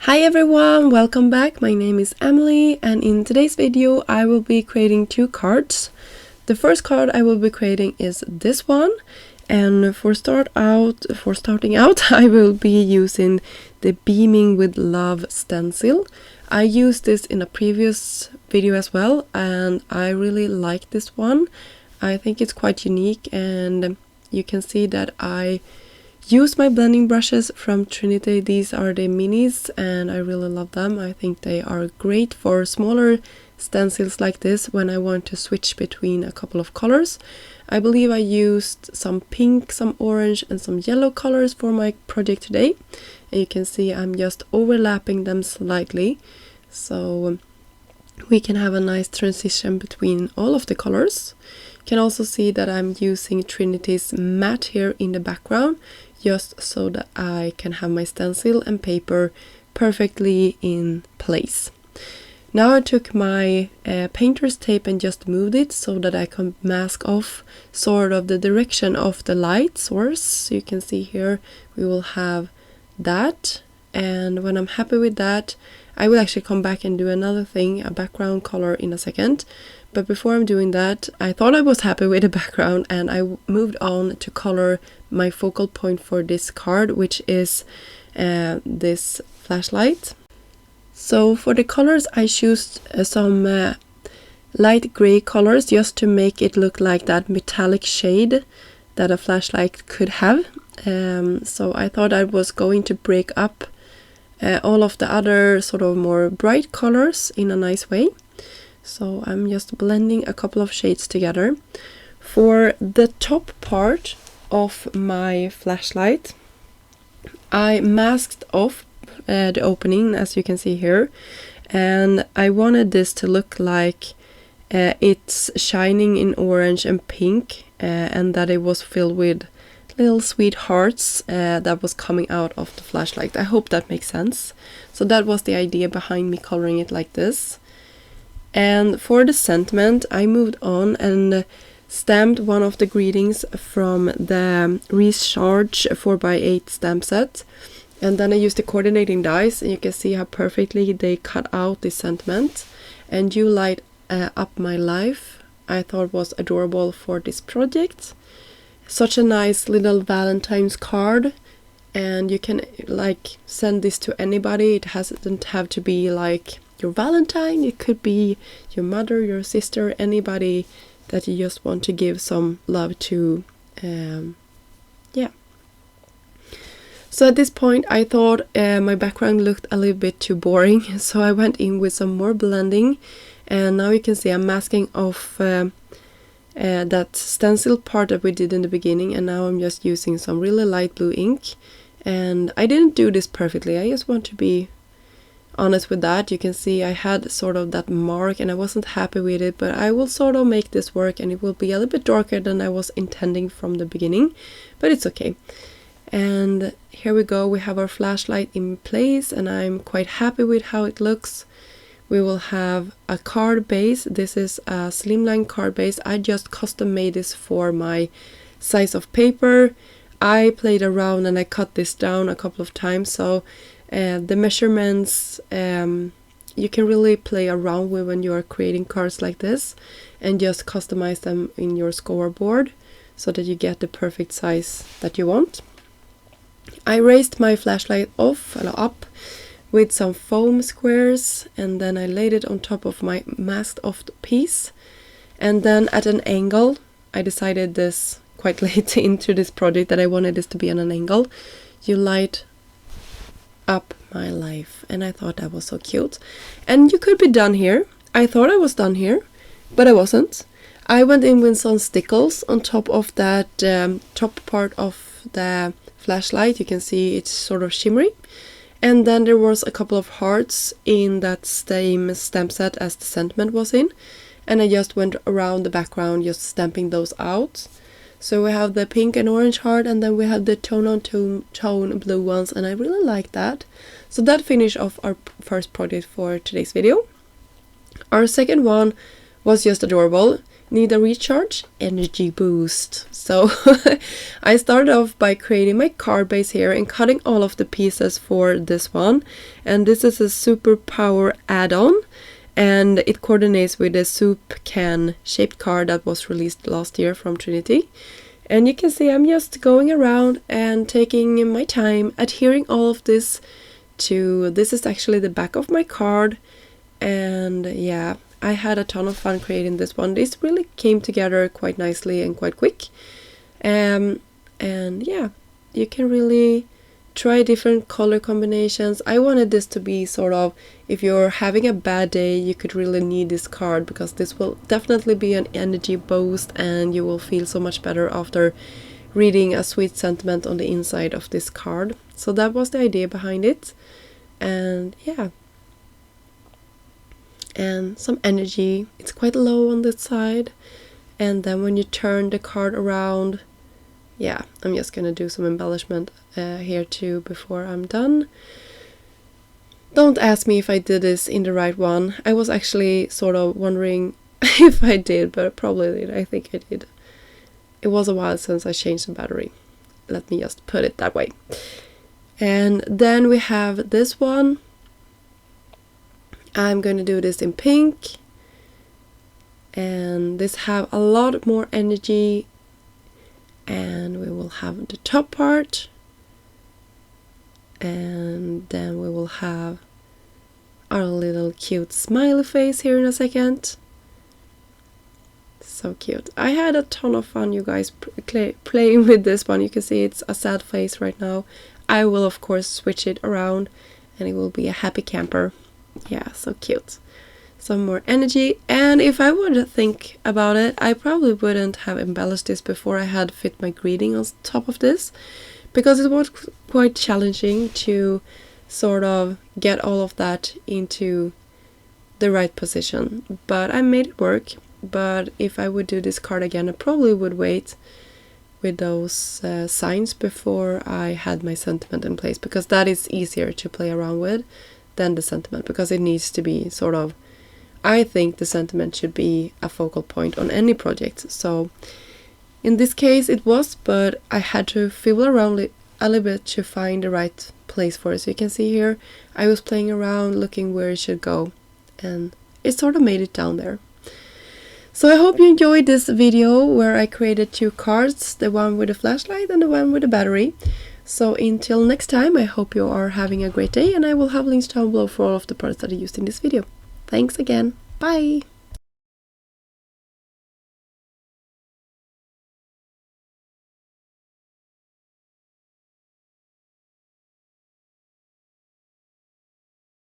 Hi everyone, welcome back. My name is Emily and in today's video I will be creating two cards. The first card I will be creating is this one, and for starting out I will be using the Beaming with Love stencil. I used this in a previous video as well and I really like this one. I think it's quite unique, and you can see that I use my blending brushes from Trinity. These are the minis and I really love them. I think they are great for smaller stencils like this when I want to switch between a couple of colors. I believe I used some pink, some orange and some yellow colors for my project today. And you can see I'm just overlapping them slightly so we can have a nice transition between all of the colors. You can also see that I'm using Trinity's matte here in the background, just so that I can have my stencil and paper perfectly in place. Now I took my painter's tape and just moved it so that I can mask off sort of the direction of the light source. So you can see here we will have that, and when I'm happy with that I will actually come back and do another thing, a background color, in a second. But before I'm doing that, I thought I was happy with the background and I moved on to color my focal point for this card, which is this flashlight. So for the colors I chose some light gray colors just to make it look like that metallic shade that a flashlight could have. So I thought I was going to break up all of the other sort of more bright colors in a nice way. So I'm just blending a couple of shades together. For the top part of my flashlight, I masked off the opening, as you can see here, and I wanted this to look like it's shining in orange and pink, and that it was filled with little sweet hearts that was coming out of the flashlight. I hope that makes sense. So that was the idea behind me coloring it like this. And for the sentiment, I moved on and stamped one of the greetings from the Recharge 4x8 stamp set. And then I used the coordinating dies, and you can see how perfectly they cut out the sentiment. And You Light Up My Life, I thought was adorable for this project. Such a nice little Valentine's card, and you can like send this to anybody. It doesn't have to be like your Valentine, it could be your mother, your sister, anybody that you just want to give some love to. Yeah. So at this point I thought my background looked a little bit too boring, so I went in with some more blending, and now you can see I'm masking off that stencil part that we did in the beginning, and now I'm just using some really light blue ink. And I didn't do this perfectly, I just want to be honest with that. You can see I had sort of that mark and I wasn't happy with it, but I will sort of make this work, and it will be a little bit darker than I was intending from the beginning, but it's okay. And here we go, we have our flashlight in place and I'm quite happy with how it looks. We will have a card base. This is a slimline card base. I just custom made this for my size of paper. I played around and I cut this down a couple of times, so the measurements you can really play around with when you are creating cards like this, and just customize them in your scoreboard so that you get the perfect size that you want. I raised my flashlight up with some foam squares, and then I laid it on top of my masked off piece, and then at an angle, I decided this quite late into this project that I wanted this to be on an angle. You light up my life, and I thought that was so cute. And you could be done here. I thought I was done here, but I wasn't. I went in with some stickles on top of that top part of the flashlight. You can see it's sort of shimmery. And then there was a couple of hearts in that same stamp set as the sentiment was in, and I just went around the background just stamping those out. So we have the pink and orange heart, and then we have the tone blue ones, and I really like that. So that finished off our first project for today's video. Our second one was just adorable. need a recharge, energy boost. So I started off by creating my card base here and cutting all of the pieces for this one. And this is a super power add-on, and it coordinates with the soup can shaped card that was released last year from Trinity. And you can see I'm just going around and taking my time, adhering all of this to, this is actually the back of my card. And yeah, I had a ton of fun creating this one. This really came together quite nicely and quite quick. And yeah, you can really try different color combinations. I wanted this to be sort of, if you're having a bad day, you could really need this card, because this will definitely be an energy boost and you will feel so much better after reading a sweet sentiment on the inside of this card. So that was the idea behind it. And yeah, and some energy. It's quite low on this side, and then when you turn the card around, yeah, I'm just gonna do some embellishment here too before I'm done. Don't ask me if I did this in the right one. I was actually sort of wondering if I did, but I probably did. I think I did. It was a while since I changed the battery. Let me just put it that way. And then we have this one. I'm going to do this in pink, and this have a lot more energy, and we will have the top part, and then we will have our little cute smiley face here in a second. So cute. I had a ton of fun, you guys, playing with this one. You can see it's a sad face right now. I will of course switch it around and it will be a happy camper. Yeah, so cute. Some more energy. And if I would think about it, I probably wouldn't have embellished this before I had fit my greeting on top of this, because it was quite challenging to sort of get all of that into the right position. But I made it work. But if I would do this card again, I probably would wait with those signs before I had my sentiment in place, because that is easier to play around with than the sentiment, because it needs to be sort of, I think the sentiment should be a focal point on any project. So in this case it was, but I had to fiddle around a little bit to find the right place for it. So you can see here I was playing around looking where it should go, and it sort of made it down there. So I hope you enjoyed this video where I created two cards, the one with the flashlight and the one with the battery. So until next time, I hope you are having a great day, and I will have links down below for all of the products that I used in this video. Thanks again. Bye!